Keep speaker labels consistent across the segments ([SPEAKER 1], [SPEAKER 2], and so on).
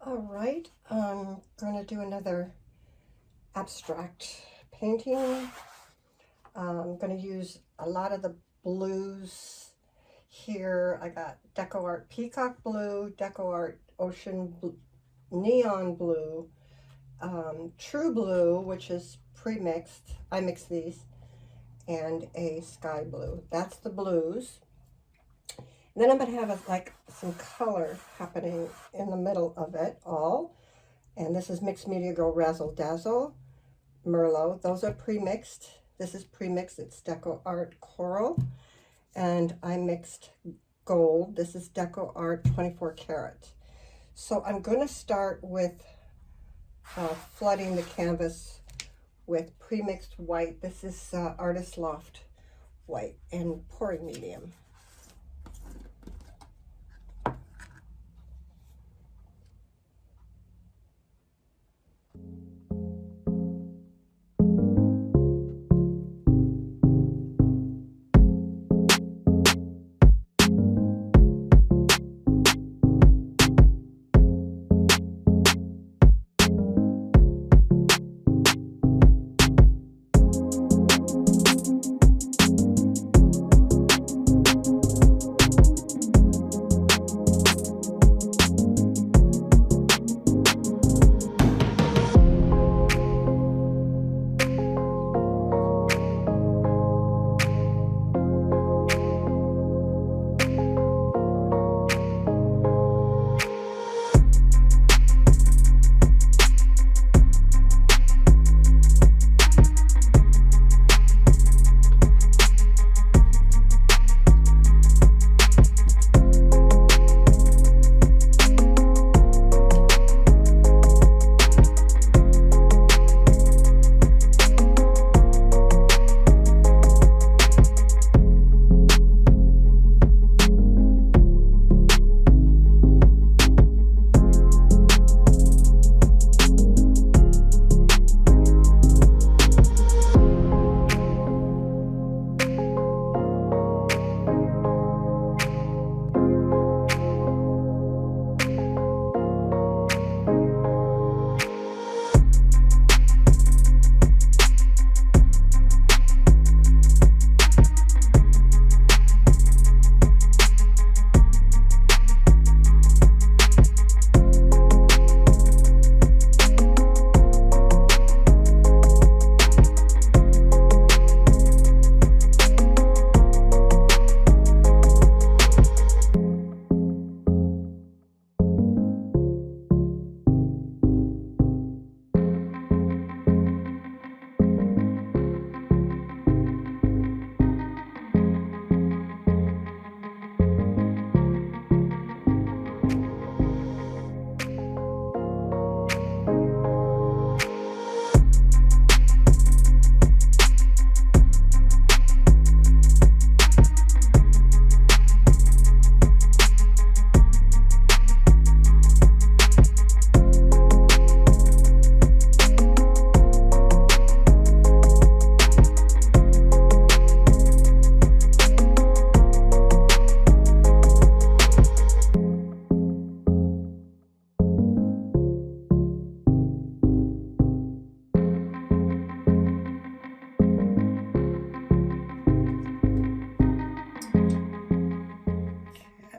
[SPEAKER 1] All right, I'm going to do another abstract painting. I'm going to use a lot of the blues here. I got DecoArt Peacock Blue, DecoArt Ocean Blue, Neon Blue, True Blue, which is pre-mixed. I mix these, and a Sky Blue. That's the blues. And then I'm going to have like some color happening in the middle of it all. And this is Mixed Media Girl Razzle Dazzle, Merlot. Those are pre-mixed. This is pre-mixed. It's DecoArt Coral. And I mixed gold. This is DecoArt 24 karat. So I'm going to start with flooding the canvas with pre-mixed white. This is Artist Loft white and pouring medium.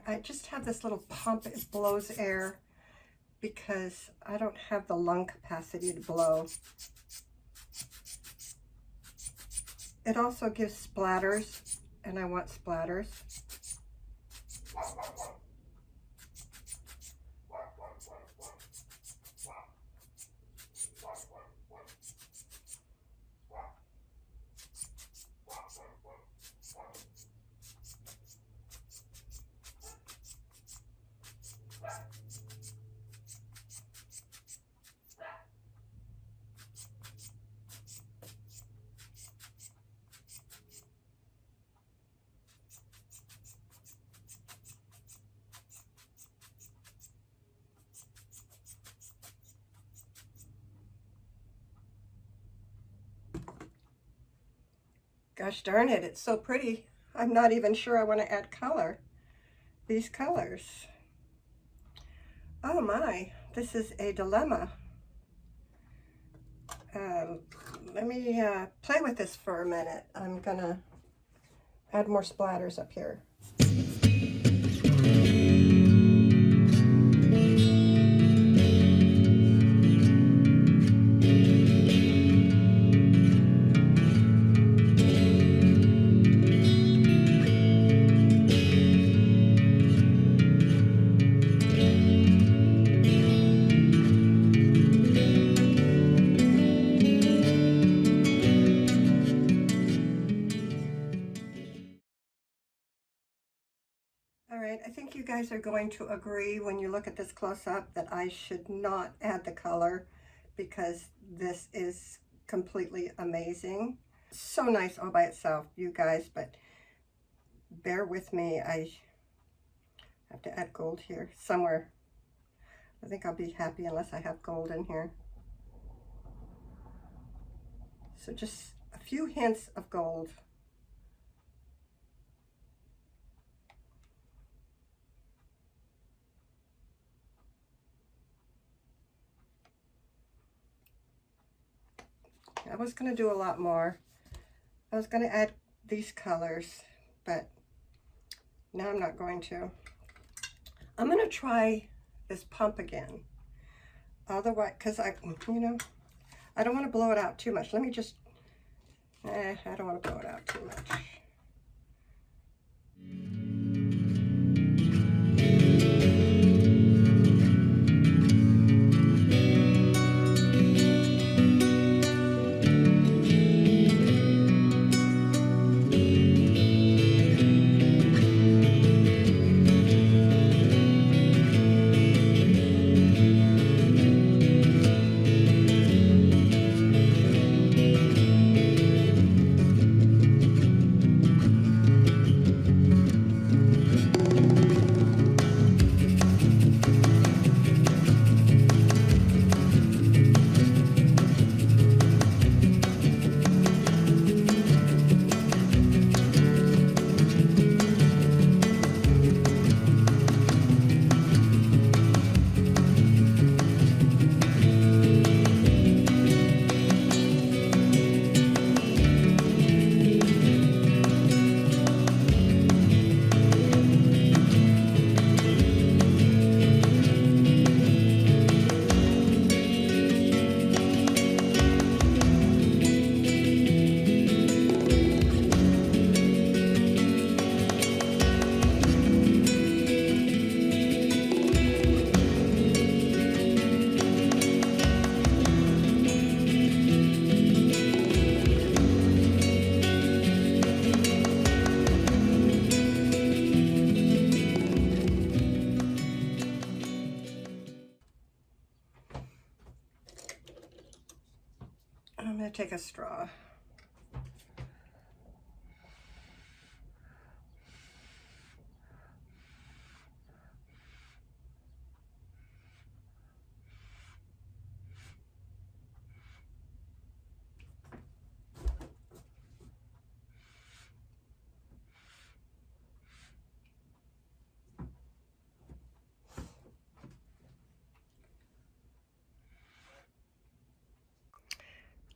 [SPEAKER 1] I just have this little pump. It blows air because I don't have the lung capacity to blow. It also gives splatters, and I want splatters. Gosh darn it, it's so pretty. I'm not even sure I want to add color. These colors. Oh my, this is a dilemma. Let me play with this for a minute. I'm gonna add more splatters up here. Alright, I think you guys are going to agree when you look at this close-up that I should not add the color because this is completely amazing. So nice all by itself, you guys, but bear with me. I have to add gold here somewhere. I think I'll be happy unless I have gold in here. So just a few hints of gold. I was going to do a lot more. I was going to add these colors, but now I'm not going to. I'm going to try this pump again. Otherwise, because I don't want to blow it out too much. Let me just, I don't want to blow it out too much. I'm going to take a straw.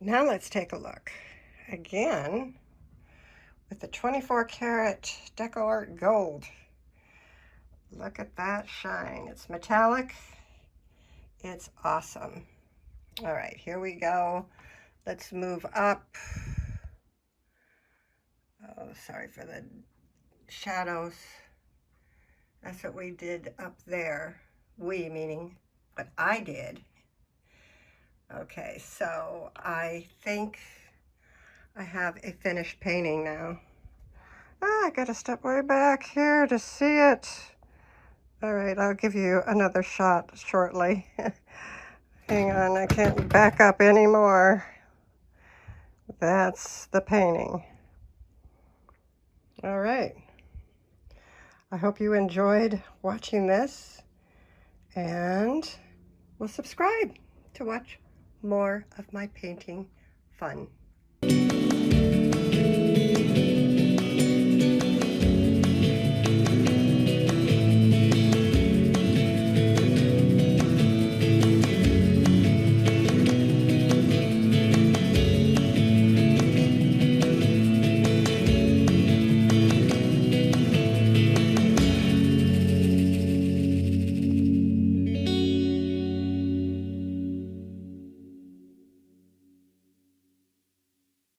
[SPEAKER 1] Now let's take a look again with the 24 karat DecoArt gold. Look at that shine. It's metallic. It's awesome. All right, here we go. Let's move up. Oh, sorry for the shadows. That's what we did up there. We, meaning what I did. Okay, so I think I have a finished painting now. I gotta step way back here to see it. All right, I'll give you another shot shortly. Hang on, I can't back up anymore. That's the painting. All right. I hope you enjoyed watching this, and will subscribe to watch more of my painting fun.